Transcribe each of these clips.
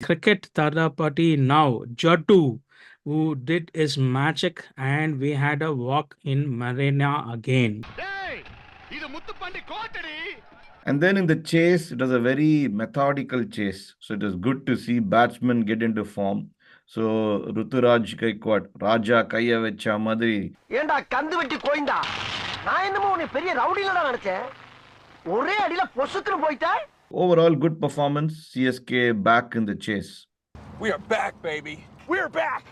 Cricket Thalapathi now, Jatu, who did his magic, and we had a walk in Marina again. And then in the chase, it was a very methodical chase. So it was good to see batsmen get into form. So Ruturaj Gaikwad, Raja Kaiya Vecha Madri. ஏண்டா கந்து வெட்டி கோயிந்தா நான் என்னமோ உன்னை பெரிய ரவுடிலடா நினைச்சேன் ஒரே அடியில பொசுக்குன்னு போயிட்டா Overall, good performance. CSK back in the chase. We are back, baby. We're back.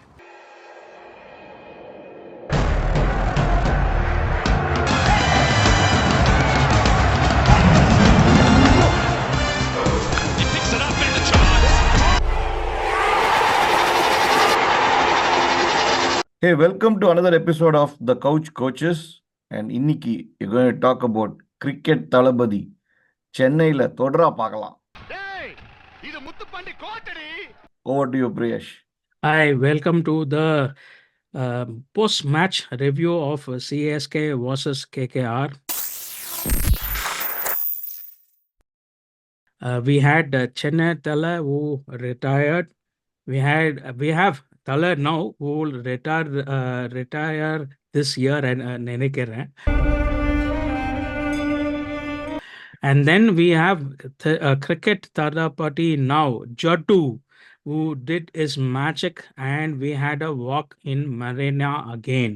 He picks it up in the chance. Hey, welcome to another episode of The Couch Coaches. And Inniki, you're going to talk about cricket Thalapathi. Chennai la thodra paakalam. Over to you, Priyesh. Hi, welcome to the post-match review of CSK versus KKR. We had Chennai Thala who retired. We have Thala now who will retire this year and Nenekere. And then we have Cricket Thalapathi now, Jatu, who did his magic, and we had a walk in Marina again.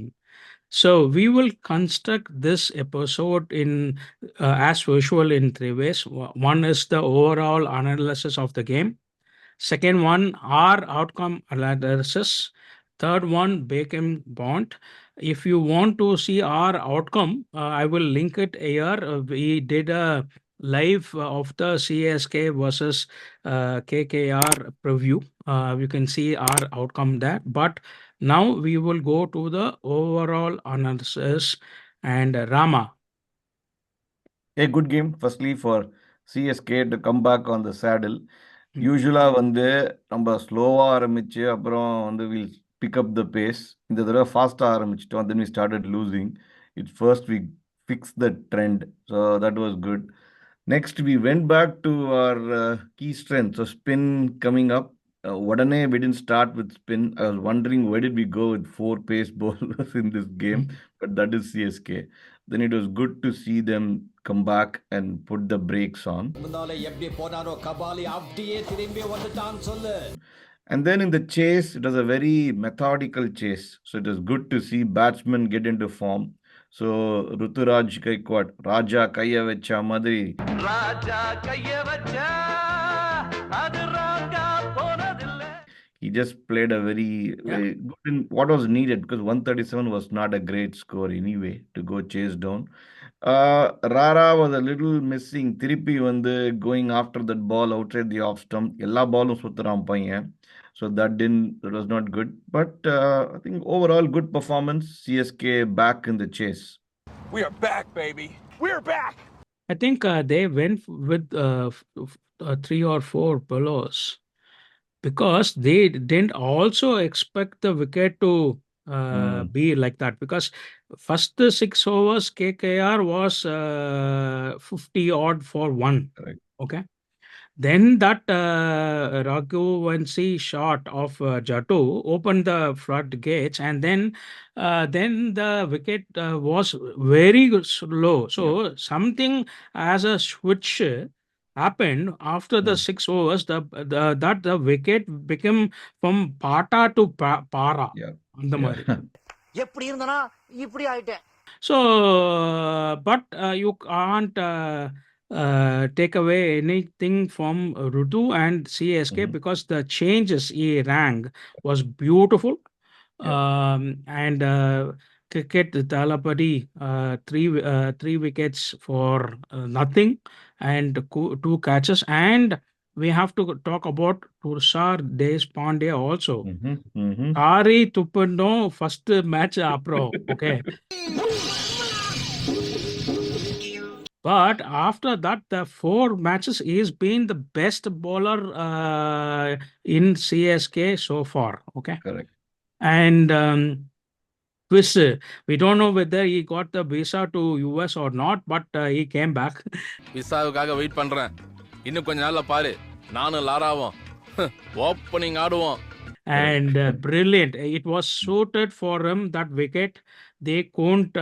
So we will construct this episode in as usual in three ways. One is the overall analysis of the game. Second one, our outcome analysis. Third one, Beckham Bond. If you want to see our outcome, I will link it here. We did a live of the CSK versus KKR preview. You can see our outcome there. But now we will go to the overall analysis and Rama. A good game, firstly, for CSK to come back on the saddle. யூஸ்வலா நம்ம ஸ்லோவா ஆரம்பிச்சு அப்புறம் will pick up the pace. இந்த தடவை ஃபாஸ்டா ஆரம்பிச்சிட்டோம். Then we started losing. It's first we fix the trend. So that was good. Next we went back to our key strength. So spin coming up. உடனே we didn't start with spin. I was wondering why did we go with 4 pace bowlers in this game, but that is CSK. Then it was good to see them come back and put the brakes on. And then in the chase, it was a very methodical chase. So it was good to see batsmen get into form. So Ruturaj Gaikwad, Raja Kaiya Vecha Madri. Raja Kaiya Vecha, adu raga ponadilla. He just played a very good in what was needed, because 137 was not a great score anyway to go chase down. Rara was a little missing. Thiruppi going after that ball outside the off stump. Ella ballum suttaram paiyan. So that was not good. But I think overall good performance. CSK back in the chase. We are back, baby. We're back. I think they went with 3 or 4 bowlers, because they didn't also expect the wicket to be like that, because first 6 overs KKR was 50 odd for 1. Correct. Okay. Then that Raghuvanshi shot of Jatu opened the floodgates, and then the wicket was very slow. So something as a switch happened after the 6 overs. The wicket became from Pata to Para. Yeah. அந்த மாதிரி. எப்படி இருந்தனா இப்படி ஆயிட்டேன். So, but you can't take away anything from Rutu and CSK, because the changes he rang was beautiful. And Cricket Thalapathi, 3 wickets for nothing and 2 catches. And we have to talk about Tushar Deshpande also. Ari Tupano first match apro. Okay. But after that, the 4 matches, he's been the best bowler in CSK so far. Okay. Correct. And twist, we don't know whether he got the visa to US or not, but he came back. விசாவுக்காக wait பண்றேன். இன்னும் கொஞ்ச நாள்ல பாரு, நானும் லாராவும் opening ஆடுவோம். and brilliant. It was suited for him that wicket. They couldn't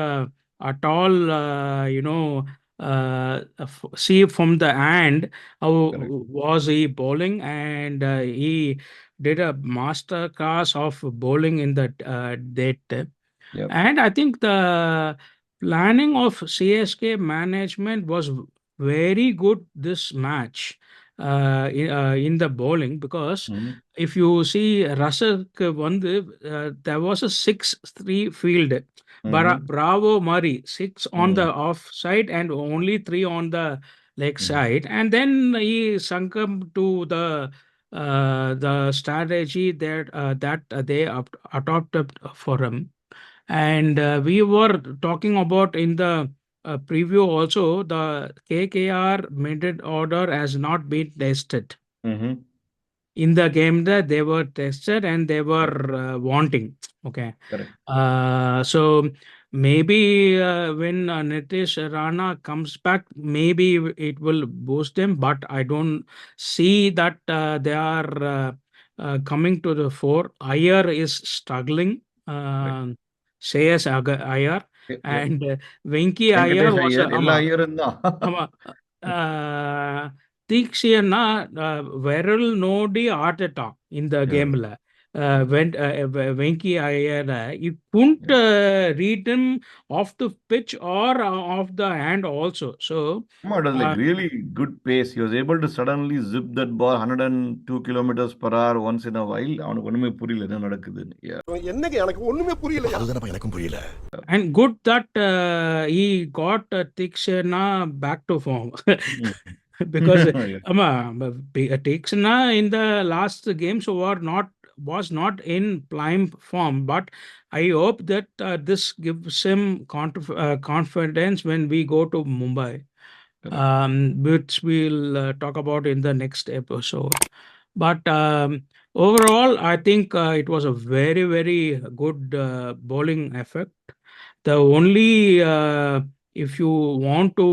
at all, see from the hand how Correct. was he bowling, and he did a master class of bowling in that. Yep. And I think the planning of CSK management was very good this match in the bowling, because Mhm. if you see Russell there was a 6-3 field. Mhm. Bravo Murray, six on the Mm. off side and only three on the leg Mhm. side, and then he succumbed to the strategy that they adopted for him. And we were talking about in the preview also, the KKR mid order has not been tested Mhm. in the game, that they were tested and they Yep. were wanting. Okay. Correct. So maybe when Nitish Rana comes back, maybe it will boost them, but I don't see that they are coming to the fore. Iyer is struggling. Correct. Iyer Yep. Yep. and Venki Iyer Venkatesh was Iyer எல்லா Ama. ஐயரும் தான். Ama. Uh, Tikshena viral nodi ஆட்டுட்டா இந்த Yeah. கேம்ல. Yeah. Venki Iyer, you couldn't Yeah. read him off the pitch or off the hand also. So It was like uh, really good pace. He was able to suddenly zip that ball 102 kilometers per hour once in a while. அவனுக்கு ஒண்ணுமே புரியல என்ன நடக்குதுன்னு. Yeah. என்னங்க எனக்கு ஒண்ணுமே புரியல. அதுதானப்பா எனக்கும் புரியல. and good that he got Tikshena back to form. Mm. Because Yeah. Tikshena in the last games was not in prime form, but I hope that this gives him confidence when we go to Mumbai, Correct. which we'll talk about in the next episode. But overall, I think it was a very, very good bowling effect. The only, if you want to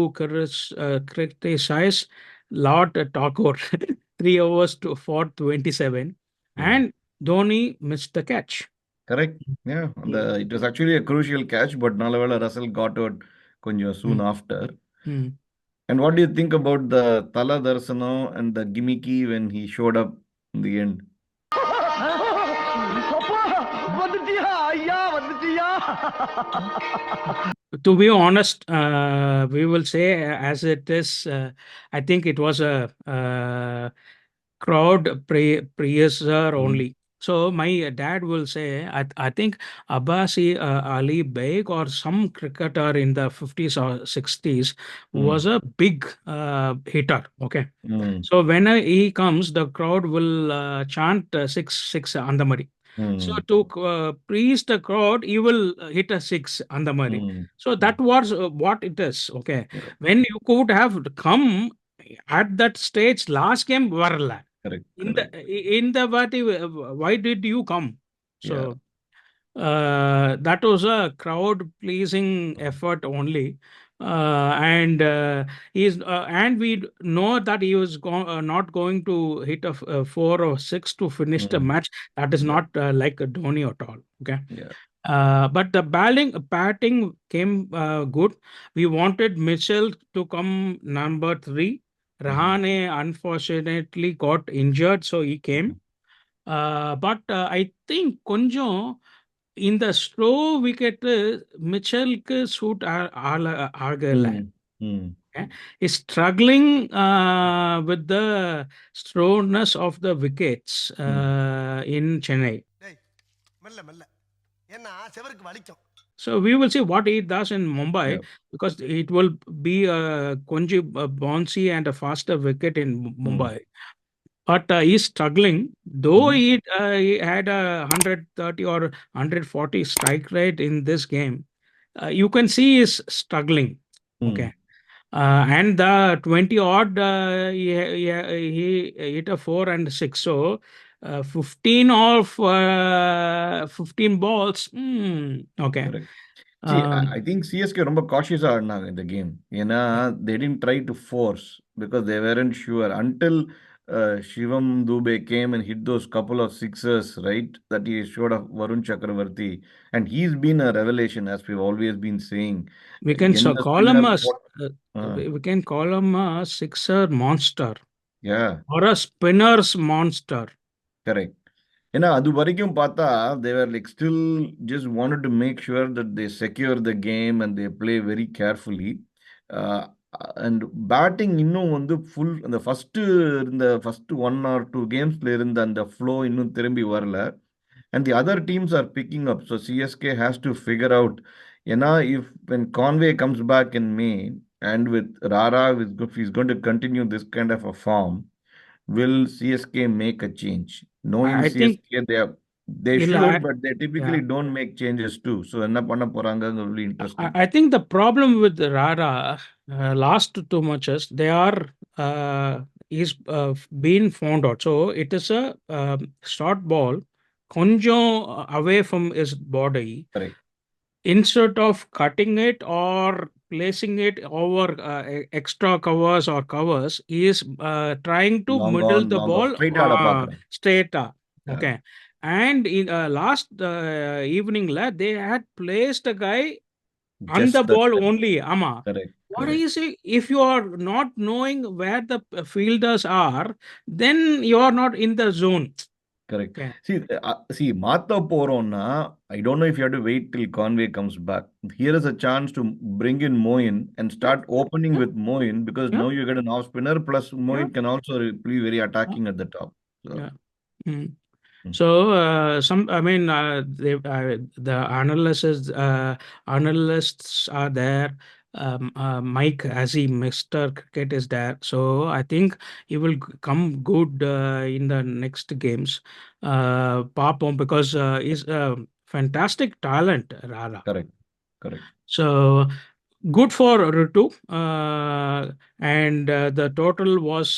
criticize, Lord Tagore, 3 overs for 27, Yeah. and Dhoni missed the catch. Correct. Yeah. Mm, It was actually a crucial catch, but நல்லவேளை Russell got out கொஞ்சம் soon mm, after. mm. And what do you think about the Tala Darsano and the gimmicky when he showed up in the end? அப்பா வந்துட்டியா ஐயா வந்துட்டியா. To be honest, we will say as it is, I think it was a crowd praiser Mhm. only. So my dad will say, I think Abbasi Ali Beg or some cricketer in the 50s or 60s was Mm. a big hitter. Okay. Mm. So when he comes, the crowd will chant six, six Andamari. So Mm. to please the crowd, he will hit a six Andamari. Mm. So that was what it is. Okay. Yeah. When you could have come at that stage, last game, varla. Correct. In the Correct. in the party, why did you come? So Yeah. that was a crowd pleasing effort only. And and we know that he was not going to hit a 4 or 6 to finish the Mm. match. That is Yeah. not like a Dhoni at all. Okay. Yeah. But the batting came good. We wanted Mitchell to come number 3. Mhm. Rahane unfortunately got injured, so he came. But I think Konjo in the slow wicket, Mitchell suit agala. Mm. Mm. Is struggling with the slowness of the wickets Mm. in Chennai. டேய் மெல்ல மெல்ல ஏன்னா செவருக்கு வலிக்கும். So we will see what he does in Mumbai, Yeah. because it will be a Konji bouncy and a faster wicket in Mm. Mumbai. But he's struggling, though Mhm. he had a 130 or 140 strike rate in this game. You can see he's struggling. Okay. Mm. And the 20 odd, he hit a 4 and 6. So 15 of 15 balls. Okay. Correct. See, I think CSK ரொம்ப cautious-ஆ ஆடினாங்க இந்த game. ஏன்னா they didn't try to force because they weren't sure until Shivam Dubey came and hit those couple of sixers, right? That he showed of Varun Chakravarti. And he's been a revelation, as we've always been saying. We can In the call him spinner, a uh, we can call him a sixer monster yeah, or a spinner's monster. correct. ஏன்னா அது வரைக்கும் பார்த்தா they were like still just wanted to make sure that they secure the game and they play very carefully. Uh, and batting இன்னும் வந்து full அந்த first 1 or 2 கேம்ஸ்ல இருந்த அந்த flow இன்னும் திரும்பி வரல. And the other teams are picking up. So CSK has to figure out, if when Conway comes back in May and with Rara, if he's going to continue this kind of a form, will CSK make a change? Knowing I think CSK, they il- should, I, but they yeah. typically don't make changes too. So என்ன பண்ண போறாங்க really interesting. I think the problem with Rara last 2 matches they are is been found out. So it is a short ball, கொஞ்சம் away from his body. Correct. Instead of cutting it or placing it over extra covers or covers, he is trying to middle the Long on, ball straight ஆட பார்க்குறேன். straight up. Yeah, Okay. And in last evening, they had placed a guy on the just that. ball only. Ama. Correct. What do Correct. you say? If you are not knowing where the fielders are, then you are not in the zone. Correct. Okay. See, மாத்த போறோம்னா, I don't know if you have to wait till Conway comes back. Here is a chance to bring in Moin and start opening Yeah. with Moin, because Yeah. now you get an off spinner, plus Yeah. Moin can also be very Yeah. attacking at the top. So, Yeah. Mm. mm, So I mean, the analysts are there. Mike, as he Mr. Cricket is there. So I think he will come good in the next games. Papom, because he's a fantastic talent, Rara. correct. Correct. So good for Ritu, and the total was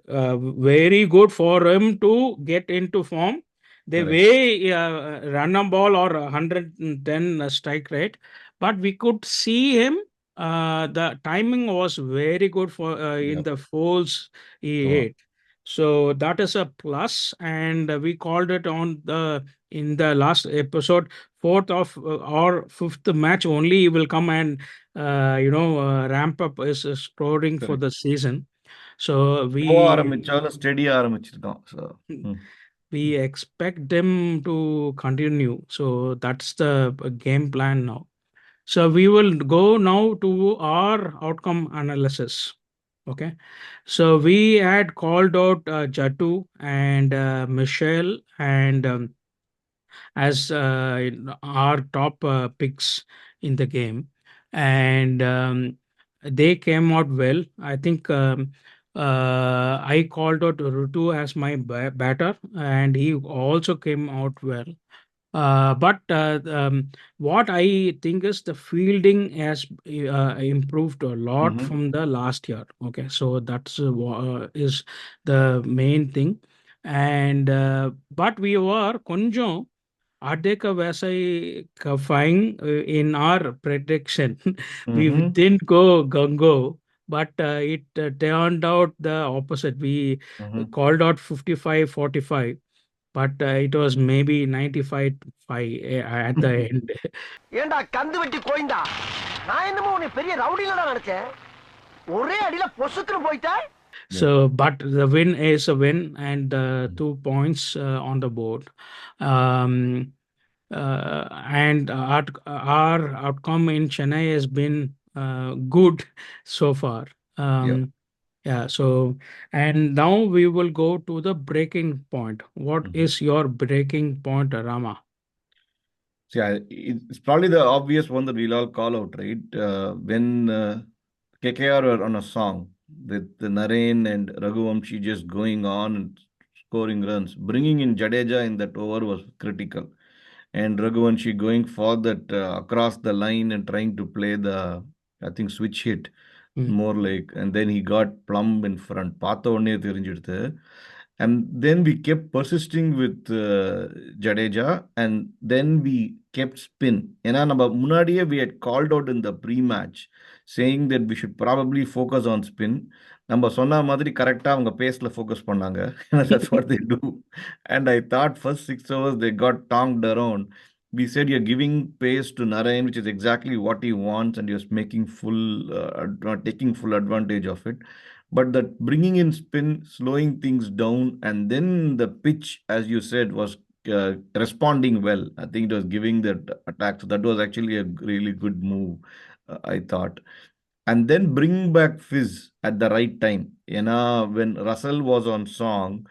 very good for him to get into form. The Correct. way run a ball or 110 strike rate, but we could see him. The timing was very good for in Yep. the folds he Sure. hit. So that is a plus, and we called it on the in the last episode, fourth of or fifth match only he will come and ramp up his scoring for Correct. the season. So Slow ஆரம்பிச்சாலும் steady ஆரம்பிச்சிருக்கான். So, mm, we expect them to continue. So that's the game plan now. So we will go now to our outcome analysis. Okay. So we had called out Jatu and Michelle and as our top picks in the game, and they came out well. I think I called out Rutu as my batter, and he also came out well. But what I think is the fielding has improved a lot mhm, from the last year. Okay, so that's is the main thing, and but we were konjo Adeka Vasai Kafang in our prediction. We mhm, didn't go Gango, but it turned out the opposite. We mhm. called out 55-45, but it was maybe 95-5 at the end. ஏண்டா கந்து வெட்டி கோய்ந்தா, நான் என்னமோ உன்னை பெரிய ரவுடிலடா நினைச்சேன். ஒரே அடியில பொசுக்குன்னு போயிட்ட. So, but the win is a win, and 2 points on the board. Um, and our outcome in Chennai has been good so far. Yeah. Yeah, so and now we will go to the breaking point. What Mhm. is your breaking point, Rama? See, it's probably the obvious one that we'll all call out, right? When KKR were on a song with the Naren and Raghuvamshi just going on and scoring runs, bringing in Jadeja in that over was critical. And Raghuvanshi going for that across the line and trying to play the, I think, switch hit Mm. more like, and then he got plumb in front. பார்த்த உடனே தெரிஞ்சிடுது. And then we kept persisting with Jadeja, and then we kept spin. ஏன்னா நம்ம முன்னாடியே we had called out in the pre-match saying that we should probably focus on spin. நம்ம சொன்ன மாதிரி கரெக்டாக அவங்க பேஸில் ஃபோக்கஸ் பண்ணாங்க. That's what they do. And I thought first 6 overs they got tonked around. We said you're giving pace to Narayan, which is exactly what he wants, and you're making taking full advantage of it. But that bringing in spin, slowing things down, and then the pitch, as you said, was responding well. I think it was giving that attack. So that was actually a really good move, I thought. And then bring back Fizz at the right time. You know, when Russell was on song,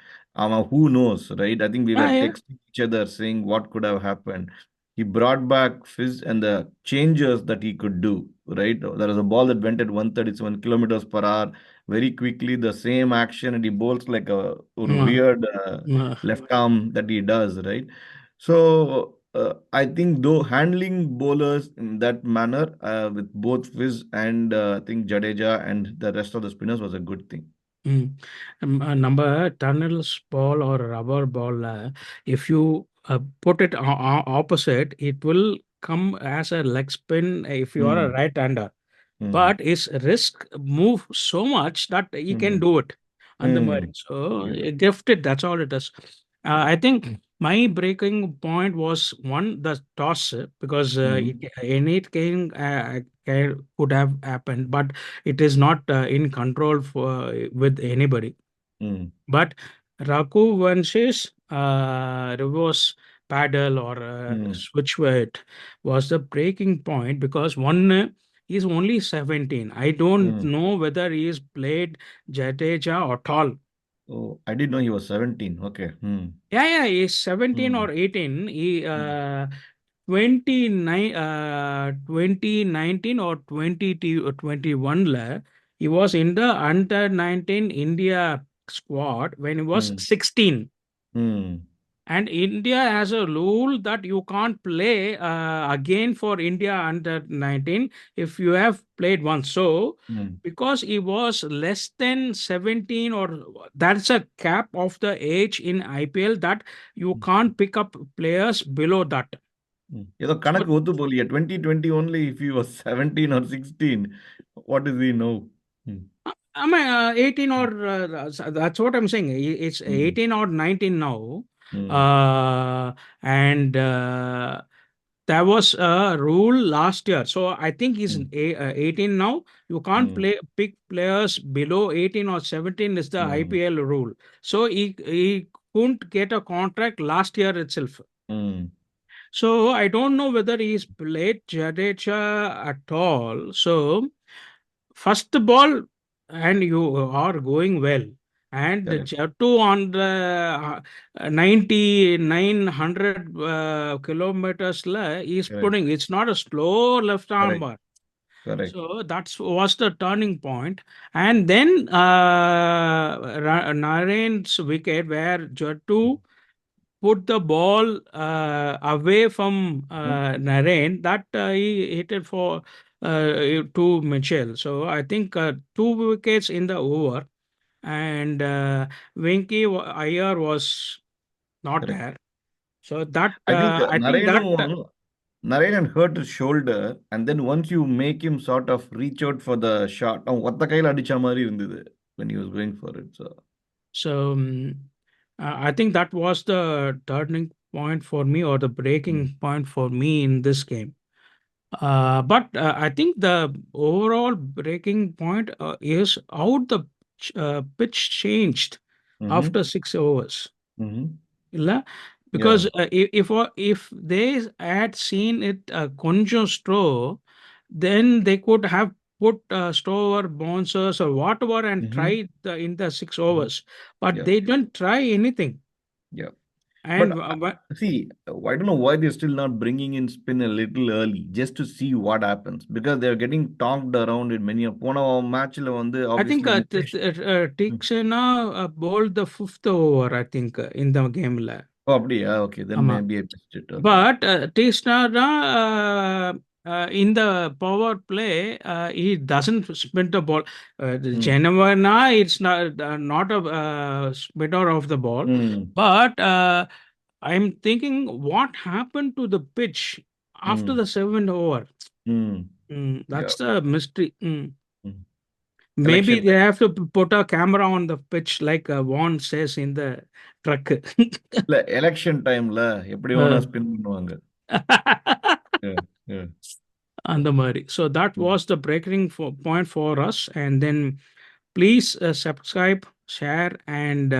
who knows, right? I think we were Yeah, yeah. texting each other saying what could have happened. He brought back Fizz and the changes that he could do, right? There was a ball that went at 137 kilometers per hour very quickly, the same action, and he bowls like a Uh, weird uh, left arm that he does, right? So I think though handling bowlers in that manner with both Fizz and I think Jadeja and the rest of the spinners was a good thing. mm. நம்ம tunnels ball or rubber ball, if you put it opposite, it will come as a leg spin if you are a Mm, right-hander. mm, But his risk move so much that he can mm, do it. And the mm. so Yeah. gifted, that's all it is. I think my breaking point was one, the toss, because Mm, anything could have happened, but it is not in control with anybody. mm, But Raku Vansh's reverse paddle or mm, switch weight was the breaking point because one is only 17. I don't mm. know whether he is played Jadeja or tall. Oh, I didn't know he was 17. Okay. Yeah, yeah, he's 17 Mm, or 18. He mm, 2019 or 21 la, he was in the under 19 India squad when he was mm, 16. mm, And India has a rule that you can't play again for India under 19 if you have played once. So, mm, because he was less than 17, or that's a cap of the age in IPL that you mm. can't pick up players below that. ஏதோ So, கணக்கு ஒத்து போலியே 2020 only if he was 17 or 16. What is he now? Mm, I mean, 18 or that's what I'm saying. It's mm, 18 or 19 now. mm, Uh, and there was a rule last year. So I think he's mm, 18 now. You can't mm, pick players below 18 or 17 is the mm, IPL rule. So he couldn't get a contract last year itself. mm. So I don't know whether he's played Jadeja at all. So first ball, and you are going well. And the Correct, Jatu on the 900 kilometers is correct, putting, it's not a slow left arm correct, bar. correct. So that's was the turning point. And then Narayan's wicket where Jatu put the ball away from Mm, Narayan, that he hit it for to Mitchell. So I think two wickets in the over, and Venki Iyer was not correct. there. So that I think I think that Narayan hurt his shoulder, and then once you make him sort of reach out for the shot, ஒத்த கையில அடிச்ச மாதிரி இருந்தது when he was going for it. So, so I think that was the turning point for me, or the mm, breaking point for me in this game. But I think the overall breaking point is how the pitch changed mm-hmm, after 6 overs. mm-hmm. இல்ல? Because Yeah. if they had seen it கொஞ்சம் slow, then they could have put slower bouncers or whatever and Mm-hmm, tried in the six mm-hmm. overs. But Yeah. they didn't try anything. Yeah. And But see, I don't know why they're still not bringing in spin a little early just to see what happens because they're getting tonked around in many. போன matchல வந்து I think obviously Nitish. Tixena bowled the fifth over, I think, in the game. Oh, அப்படியா? Okay, then ஆமா. maybe I missed it. Okay. But Tixena in the power play, he doesn't spin the ball. Mm. Chennai, it's not a spitter of the ball, Mm. but I'm thinking what happened to the pitch after Mm. the seventh over. Mm. Yeah. That's the mystery. Mm. Maybe Election they have to put a camera on the pitch, like Vaughn says in the truck. இல்ல election டைம்ல எப்படி வேணா Uh, spin பண்ணுவாங்க. Yeah, yeah. and the Murray. So that Mm. was the breaking point for us. And then please subscribe, share, and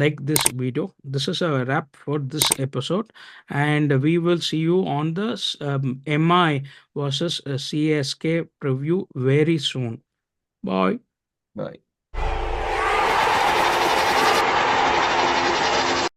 like this video. This is a wrap for this episode. And we will see you on the MI versus CSK preview very soon. Bye. Bye.